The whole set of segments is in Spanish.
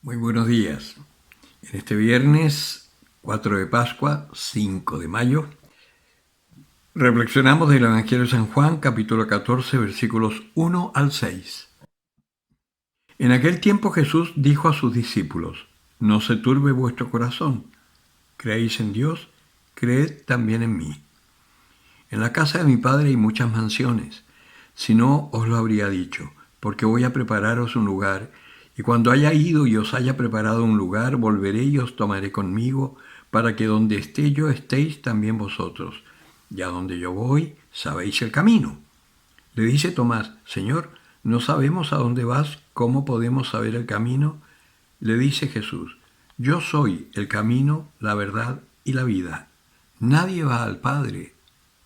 Muy buenos días. En este viernes 4 de Pascua, 5 de mayo, reflexionamos del Evangelio de San Juan, capítulo 14, versículos 1 al 6. En aquel tiempo Jesús dijo a sus discípulos: No se turbe vuestro corazón. ¿Creéis en Dios? Creed también en mí. En la casa de mi Padre hay muchas mansiones. Si no, os lo habría dicho, porque voy a prepararos un lugar, y cuando haya ido y os haya preparado un lugar, volveré y os tomaré conmigo, para que donde esté yo estéis también vosotros. Y a donde yo voy, sabéis el camino. Le dice Tomás: Señor, no sabemos a dónde vas, ¿cómo podemos saber el camino? Le dice Jesús: Yo soy el camino, la verdad y la vida. Nadie va al Padre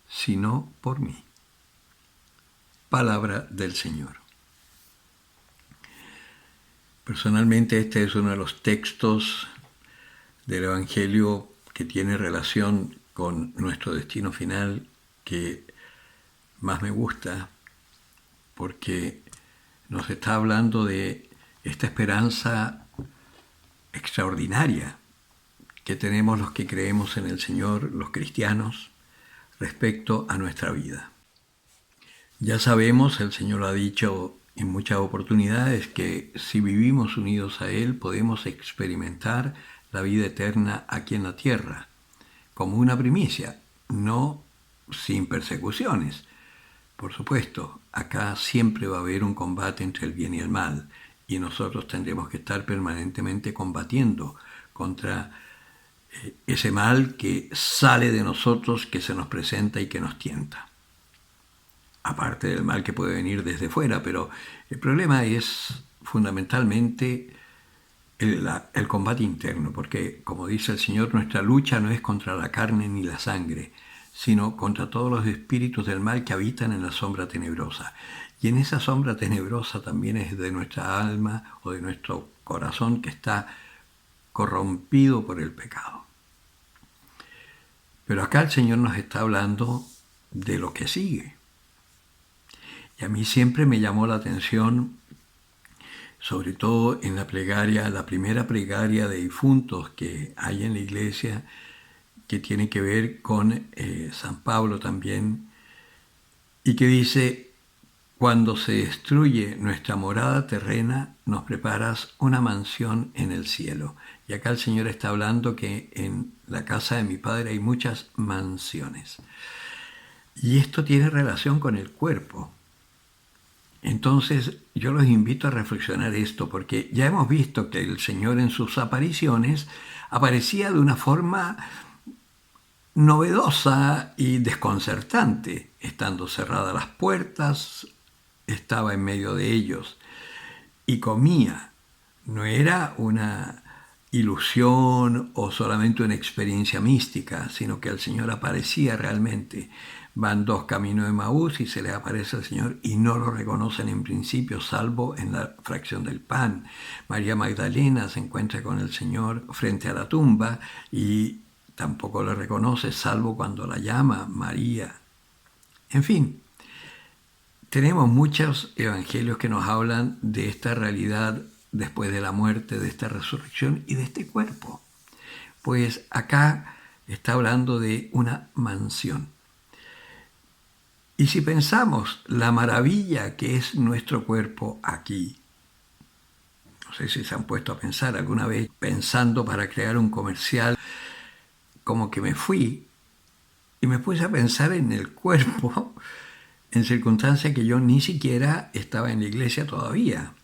sino por mí. Palabra del Señor. Personalmente este es uno de los textos del Evangelio que tiene relación con nuestro destino final que más me gusta, porque nos está hablando de esta esperanza extraordinaria que tenemos los que creemos en el Señor, los cristianos, respecto a nuestra vida. Ya sabemos, el Señor lo ha dicho en muchas oportunidades, que si vivimos unidos a Él podemos experimentar la vida eterna aquí en la tierra, como una primicia, no sin persecuciones. Por supuesto, acá siempre va a haber un combate entre el bien y el mal, y nosotros tendremos que estar permanentemente combatiendo contra ese mal que sale de nosotros, que se nos presenta y que nos tienta. Aparte del mal que puede venir desde fuera, pero el problema es fundamentalmente el combate interno, porque, como dice el Señor, nuestra lucha no es contra la carne ni la sangre, sino contra todos los espíritus del mal que habitan en la sombra tenebrosa. Y en esa sombra tenebrosa también es de nuestra alma o de nuestro corazón que está corrompido por el pecado. Pero acá el Señor nos está hablando de lo que sigue. Y a mí siempre me llamó la atención, sobre todo en la plegaria, la primera plegaria de difuntos que hay en la iglesia, que tiene que ver con San Pablo también, y que dice: cuando se destruye nuestra morada terrena, nos preparas una mansión en el cielo. Y acá el Señor está hablando que en la casa de mi Padre hay muchas mansiones. Y esto tiene relación con el cuerpo. Entonces yo los invito a reflexionar esto, porque ya hemos visto que el Señor en sus apariciones aparecía de una forma novedosa y desconcertante, estando cerradas las puertas, estaba en medio de ellos y comía. No era una ilusión o solamente una experiencia mística, sino que el Señor aparecía realmente. Van dos caminos de Maús y se les aparece el Señor y no lo reconocen en principio, salvo en la fracción del pan. María Magdalena se encuentra con el Señor frente a la tumba y tampoco lo reconoce, salvo cuando la llama María. En fin, tenemos muchos evangelios que nos hablan de esta realidad después de la muerte, de esta resurrección y de este cuerpo. Pues acá está hablando de una mansión. Y si pensamos la maravilla que es nuestro cuerpo aquí, no sé si se han puesto a pensar alguna vez, pensando para crear un comercial, como que me fui y me puse a pensar en el cuerpo en circunstancias que yo ni siquiera estaba en la iglesia todavía.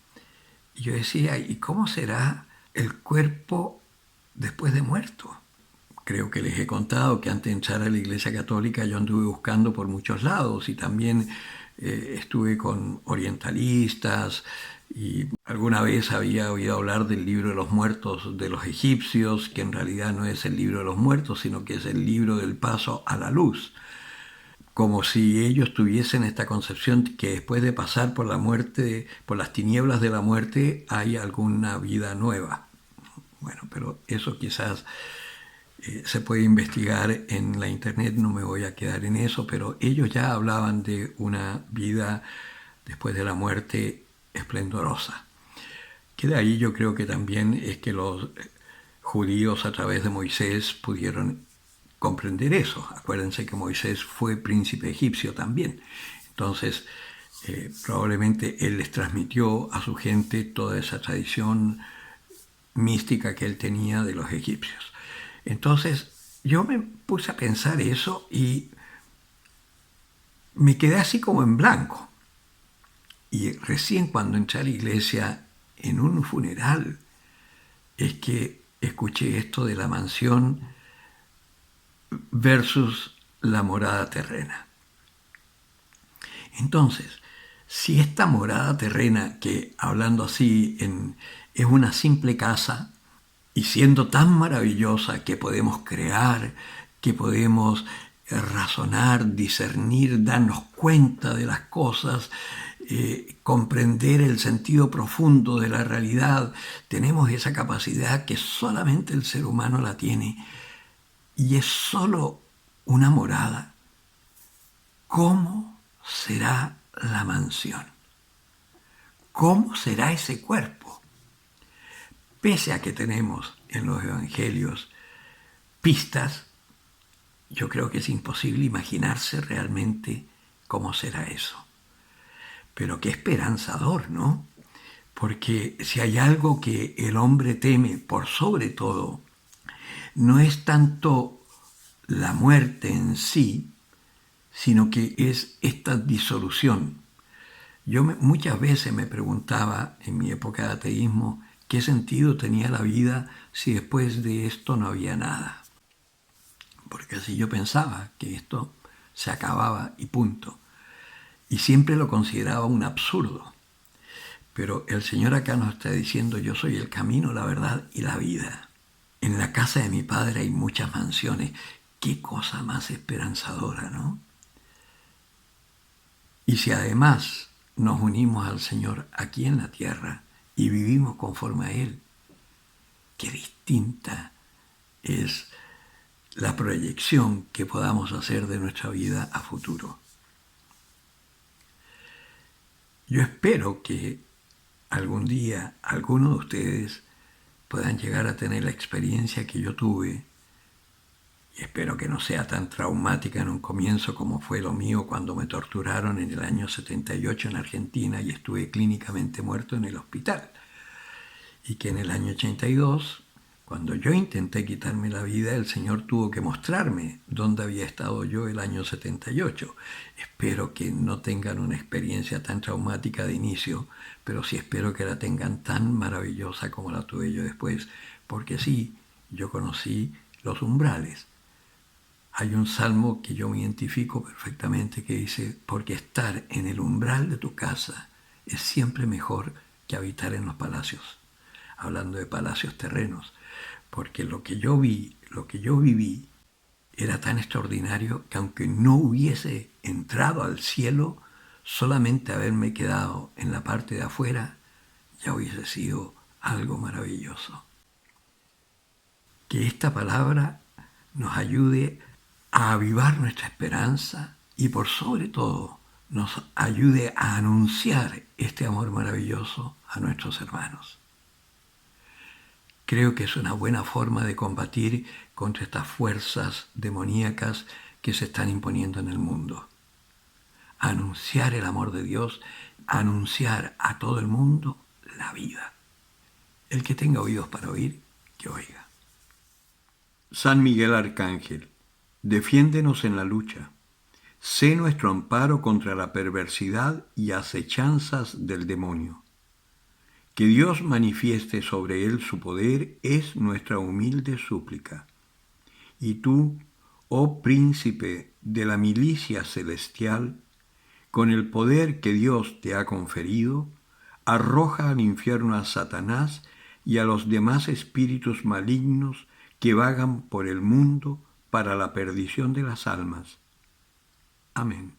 Y yo decía: ¿y cómo será el cuerpo después de muerto? Creo que les he contado que antes de entrar a la Iglesia Católica yo anduve buscando por muchos lados y también estuve con orientalistas y alguna vez había oído hablar del libro de los muertos de los egipcios, que en realidad no es el libro de los muertos, sino que es el libro del paso a la luz. Como si ellos tuviesen esta concepción que después de pasar por la muerte, por las tinieblas de la muerte, hay alguna vida nueva. Bueno, pero eso quizás se puede investigar en la internet, no me voy a quedar en eso, pero ellos ya hablaban de una vida después de la muerte esplendorosa, que de ahí yo creo que también es que los judíos a través de Moisés pudieron comprender eso. Acuérdense que Moisés fue príncipe egipcio también. Entonces, probablemente él les transmitió a su gente toda esa tradición mística que él tenía de los egipcios. Entonces, yo me puse a pensar eso y me quedé así como en blanco. Y recién cuando entré a la iglesia en un funeral es que escuché esto de la mansión versus la morada terrena. Entonces, si esta morada terrena, que hablando así es una simple casa, y siendo tan maravillosa que podemos crear, que podemos razonar, discernir, darnos cuenta de las cosas, comprender el sentido profundo de la realidad, tenemos esa capacidad que solamente el ser humano la tiene, y es solo una morada. ¿Cómo será la mansión? ¿Cómo será ese cuerpo? Pese a que tenemos en los evangelios pistas, yo creo que es imposible imaginarse realmente cómo será eso. Pero qué esperanzador, ¿no? Porque si hay algo que el hombre teme por sobre todo, no es tanto la muerte en sí, sino que es esta disolución. Muchas veces me preguntaba en mi época de ateísmo qué sentido tenía la vida si después de esto no había nada. Porque así yo pensaba que esto se acababa y punto. Y siempre lo consideraba un absurdo. Pero el Señor acá nos está diciendo: yo soy el camino, la verdad y la vida. En la casa de mi Padre hay muchas mansiones. Qué cosa más esperanzadora, ¿no? Y si además nos unimos al Señor aquí en la tierra y vivimos conforme a Él, qué distinta es la proyección que podamos hacer de nuestra vida a futuro. Yo espero que algún día algunos de ustedes puedan llegar a tener la experiencia que yo tuve, y espero que no sea tan traumática en un comienzo como fue lo mío cuando me torturaron en el año 78 en Argentina y estuve clínicamente muerto en el hospital. Y que en el año 82, cuando yo intenté quitarme la vida, el Señor tuvo que mostrarme dónde había estado yo el año 78. Espero que no tengan una experiencia tan traumática de inicio, pero sí espero que la tengan tan maravillosa como la tuve yo después, porque sí, yo conocí los umbrales. Hay un salmo que yo me identifico perfectamente que dice: porque estar en el umbral de tu casa es siempre mejor que habitar en los palacios. Hablando de palacios terrenos, porque lo que yo vi, lo que yo viví, era tan extraordinario que aunque no hubiese entrado al cielo, solamente haberme quedado en la parte de afuera ya hubiese sido algo maravilloso. Que esta palabra nos ayude a avivar nuestra esperanza y por sobre todo nos ayude a anunciar este amor maravilloso a nuestros hermanos. Creo que es una buena forma de combatir contra estas fuerzas demoníacas que se están imponiendo en el mundo. Anunciar el amor de Dios, anunciar a todo el mundo la vida. El que tenga oídos para oír, que oiga. San Miguel Arcángel, defiéndenos en la lucha. Sé nuestro amparo contra la perversidad y acechanzas del demonio. Que Dios manifieste sobre él su poder es nuestra humilde súplica. Y tú, oh príncipe de la milicia celestial, con el poder que Dios te ha conferido, arroja al infierno a Satanás y a los demás espíritus malignos que vagan por el mundo para la perdición de las almas. Amén.